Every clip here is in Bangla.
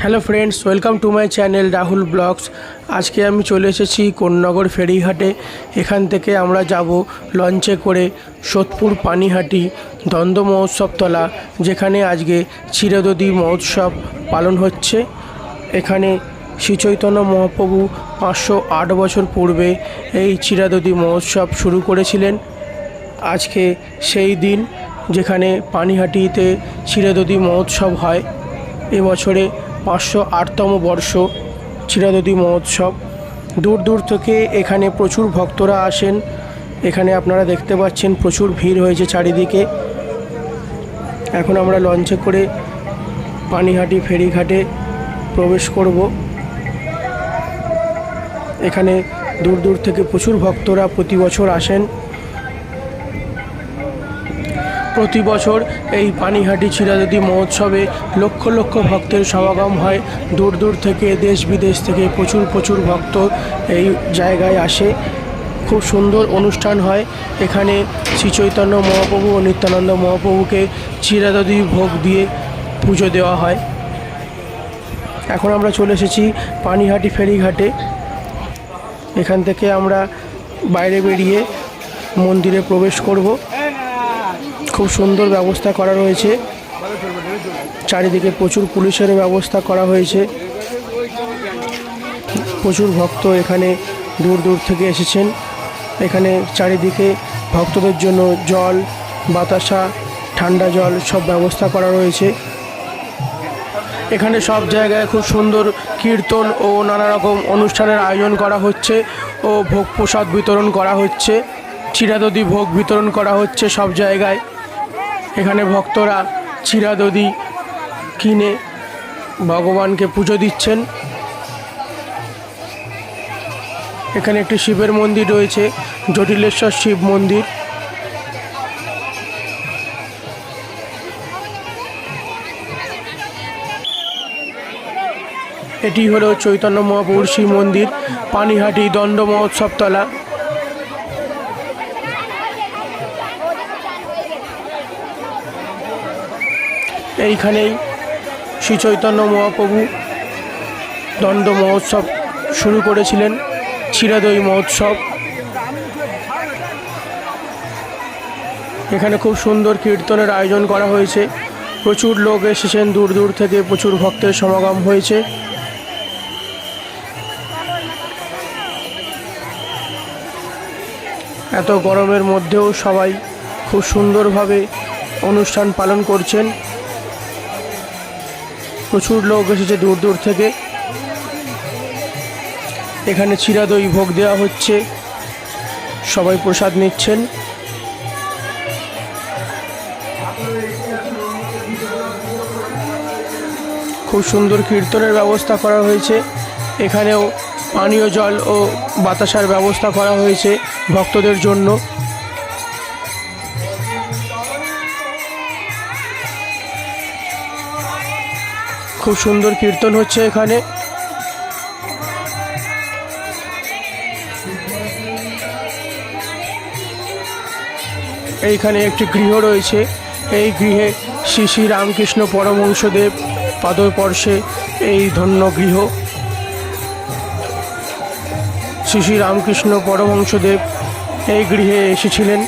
Hello friends, welcome to my channel Rahul blogs. আজকে আমি চলে এসেছি কোন্নগর ফেরিঘাটে। এখান থেকে আমরা যাব লঞ্চে করে সোদপুর পানিহাটি দ্বন্দ্ব মহোৎসব তলা, যেখানে আজকে চিরদধি মহোৎসব পালন হচ্ছে। এখানে শ্রী চৈতন্য মহাপ্রভু 508 বছর পূর্বে এই চিরদধি মহোৎসব শুরু করেছিলেন। আজকে সেই দিন যেখানে পানিহাটিতে চিরদধি মহোৎসব হয়। এবছরে 508তম বর্ষ চিরদধি মহোৎসব। দূর দূর থেকে এখানে প্রচুর ভক্তরা আসেন। এখানে আপনারা দেখতে পাচ্ছেন প্রচুর ভিড় হয়েছে চারিদিকে। এখন আমরা লঞ্চে করে পানিহাটি ফেরিঘাটে প্রবেশ করব। এখানে দূর দূর থেকে প্রচুর ভক্তরা প্রতি বছর আসেন। প্রতি বছর এই পানিহাটি চিরদধি মহোৎসবে লক্ষ লক্ষ ভক্তের সমাগম হয়। দূর দূর থেকে দেশ বিদেশ থেকে প্রচুর ভক্ত এই জায়গায় আসে। খুব সুন্দর অনুষ্ঠান হয় এখানে। শ্রী চৈতন্য মহাপ্রভু ও নিত্যানন্দ মহাপ্রভুকে চিরদধি ভোগ দিয়ে পুজো দেওয়া হয়। এখন আমরা চলে এসেছি পানিহাটি ফেরিঘাটে। এখান থেকে আমরা বাইরে বেরিয়ে মন্দিরে প্রবেশ করব। খুব সুন্দর ব্যবস্থা করা রয়েছে, চারিদিকে প্রচুর পুলিশের ব্যবস্থা করা হয়েছে। প্রচুর ভক্ত এখানে দূর দূর থেকে এসেছেন। এখানে চারিদিকে ভক্তদের জন্য জল, বাতাসা, ঠান্ডা জল সব ব্যবস্থা করা রয়েছে। এখানে সব জায়গায় খুব সুন্দর কীর্তন ও নানা রকম অনুষ্ঠানের আয়োজন করা হচ্ছে ও ভোগ প্রসাদ বিতরণ করা হচ্ছে। চিরদধি ভোগ বিতরণ করা হচ্ছে সব জায়গায়। এখানে ভক্তরা চিরদধি কিনে ভগবানকে পুজো দিচ্ছেন। এখানে একটি শিবের মন্দির রয়েছে, জটিলেশ্বর শিব মন্দির। এটি হলো চৈতন্য মহাপ্রভুর শিব মন্দির, পানিহাটি দ্বন্দ্ব মহোৎসব তলা। এইখানেই শ্রী চৈতন্য মহাপ্রভু দ্বন্দ্ব মহোৎসব শুরু করেছিলেন, চিরদধি মহোৎসব। এখানে খুব সুন্দর কীর্তনের আয়োজন করা হয়েছে। প্রচুর লোক এসেছেন দূর দূর থেকে, প্রচুর ভক্তের সমাগম হয়েছে। এত গরমের মধ্যেও সবাই খুব সুন্দরভাবে অনুষ্ঠান পালন করছেন। প্রচুর লোক এসেছে দূর দূর থেকে। এখানে চিরদধি ভোগ দেওয়া হচ্ছে, সবাই প্রসাদ নিচ্ছেন। খুব সুন্দর কীর্তনের ব্যবস্থা করা হয়েছে। এখানেও পানীয় জল ও বাতাসার ব্যবস্থা করা হয়েছে ভক্তদের জন্য। খুব সুন্দর কীর্তন হচ্ছে এখানে। এইখানে একটি গৃহ রয়েছে। এই গৃহে শ্রী শ্রী রামকৃষ্ণ পরমহংসদেব পাদস্পর্শে এই ধন্য গৃহ। শ্রী শ্রী রামকৃষ্ণ পরমহংসদেব এই গৃহে এসেছিলেন।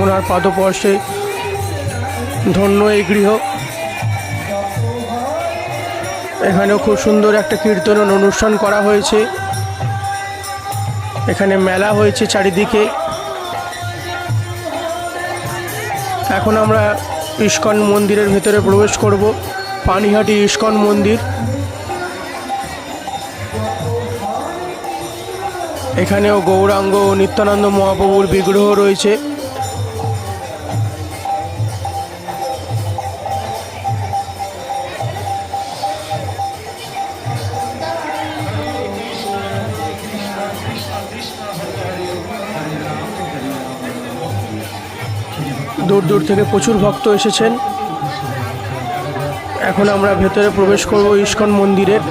ওনার পাদস্পর্শে ধন্য এই গৃহ। এখানেও খুব সুন্দর একটা কীর্তন অনুষ্ঠান করা হয়েছে। এখানে মেলা হয়েছে চারিদিকে। এখন আমরা ইস্কন মন্দিরের ভেতরে প্রবেশ করব, পানিহাটি ইস্কন মন্দির। এখানেও গৌরাঙ্গ ও নিত্যানন্দ মহাপ্রভুর বিগ্রহ রয়েছে। দূর দূর থেকে প্রচুর ভক্ত এসেছেন। এখন আমরা ভেতরে প্রবেশ করব ইস্কন মন্দিরের।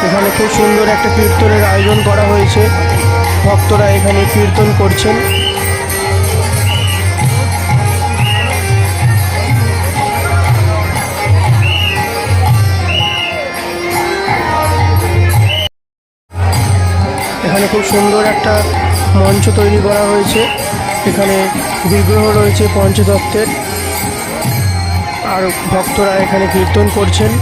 এখানে খুব সুন্দর একটা কীর্তনের আয়োজন করা হয়েছে। ভক্তরা এখানে কীর্তন করছেন। এখানে খুব সুন্দর একটা মঞ্চ তৈরি করা হয়েছে। এখানে বিগ্রহ রয়েছে পঞ্চতত্ত্বের, আর ভক্তরা এখানে কীর্তন করছেন।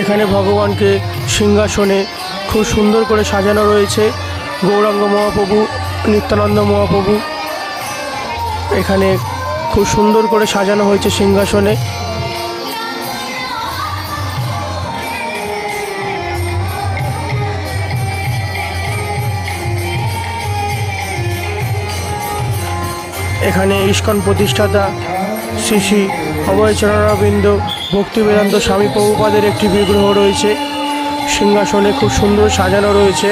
এখানে ভগবানকে সিংহাসনে খুব সুন্দর করে সাজানো রয়েছে। গৌরাঙ্গ মহাপ্রভু, নিত্যানন্দ মহাপ্রভু এখানে খুব সুন্দর করে সাজানো হয়েছে সিংহাসনে। এখানে ইস্কন প্রতিষ্ঠাতা শ্রী শ্রী অভয়চরণারবিন্দ ভক্তিবেদান্ত স্বামী প্রভুপাদের একটি বিগ্রহ রয়েছে, সিংহাসনে খুব সুন্দর সাজানো রয়েছে।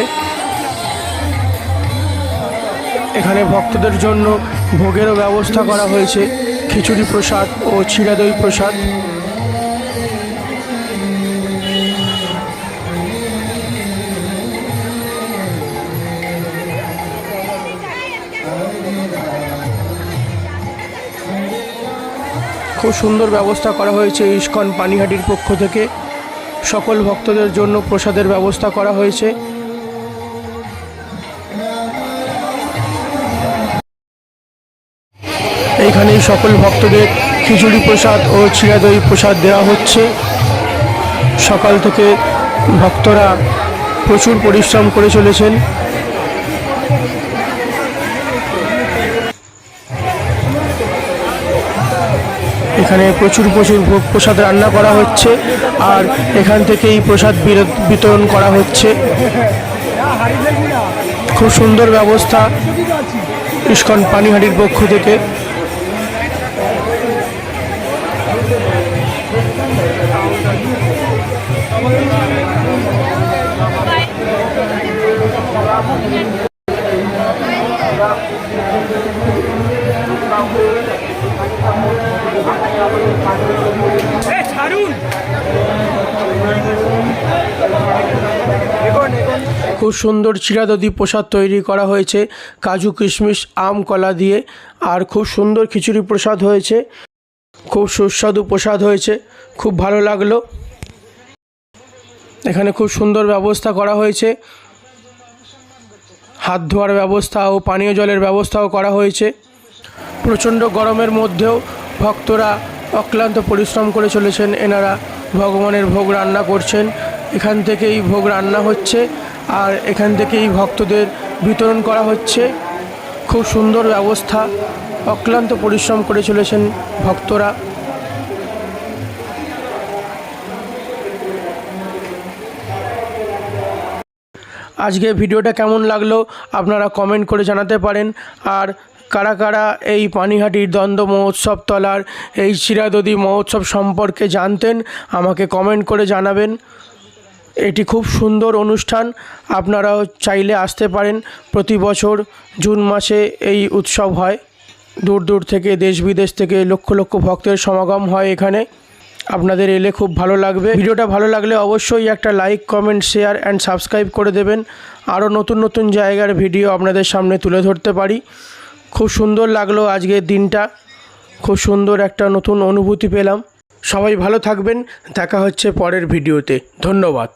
এখানে ভক্তদের জন্য ভোগেরও ব্যবস্থা করা হয়েছে, খিচুড়ি প্রসাদ ও চিড়া দই প্রসাদ। খুব সুন্দর ব্যবস্থা করা হয়েছে ইস্কন পানিহাটির পক্ষ থেকে। সকল ভক্তদের জন্য প্রসাদের ব্যবস্থা করা হয়েছে। এইখানেই সকল ভক্তদের খিচুড়ি প্রসাদ ও চিড়া দই প্রসাদ দেওয়া হচ্ছে। সকাল থেকে ভক্তরা প্রচুর পরিশ্রম করে চলেছেন। এখানে প্রচুর ভোগ প্রসাদ রান্না করা হচ্ছে, আর এখান থেকেই প্রসাদ বিতরণ করা হচ্ছে। খুব সুন্দর ব্যবস্থা ইস্কন পানিহাটির পক্ষ থেকে। খুব সুন্দর চিড়া দই প্রসাদ তৈরি করা হয়েছে কাজু কিশমিশ আম কলা দিয়ে, আর খুব সুন্দর খিচুড়ি প্রসাদ হয়েছে, খুব সুস্বাদু প্রসাদ হয়েছে, খুব ভালো লাগলো। এখানে খুব সুন্দর ব্যবস্থা করা হয়েছে, হাত ধোয়ার ব্যবস্থা ও পানীয় জলের ব্যবস্থাও করা হয়েছে। প্রচণ্ড গরমের মধ্যেও ভক্তরা অক্লান্ত পরিশ্রম করে চলেছেন। এনারা ভগবানের ভোগ রান্না করছেন, এখান থেকেই ভোগ রান্না হচ্ছে, আর এখান থেকেই ভক্তদের বিতরণ করা হচ্ছে। খুব সুন্দর ব্যবস্থা, অক্লান্ত পরিশ্রম করে চলেছেন ভক্তরা। আজকে ভিডিওটা কেমন লাগলো আপনারা কমেন্ট করে জানাতে পারেন। আর কারা কারা এই পানিহাটির দ্বন্দ্ব মহোৎসব তলার এই চিড়া দই মহোৎসব সম্পর্কে জানতেন আমাকে কমেন্ট করে জানাবেন। এটি খুব সুন্দর অনুষ্ঠান, আপনারাও চাইলে আসতে পারেন। প্রতি বছর জুন মাসে এই উৎসব হয়। দূর দূর থেকে দেশ বিদেশ থেকে লক্ষ লক্ষ ভক্তের সমাগম হয় এখানে। আপনাদের এলে খুব ভালো লাগবে। ভিডিওটা ভালো লাগলে অবশ্যই একটা like, comment, share and subscribe করে দেবেন। আরও নতুন নতুন জায়গার ভিডিও আপনাদের সামনে তুলে ধরতে পারি। খুব সুন্দর লাগলো আজকের দিনটা, খুব সুন্দর একটা নতুন অনুভূতি পেলাম। সবাই ভালো থাকবেন, দেখা হচ্ছে পরের ভিডিওতে। ধন্যবাদ।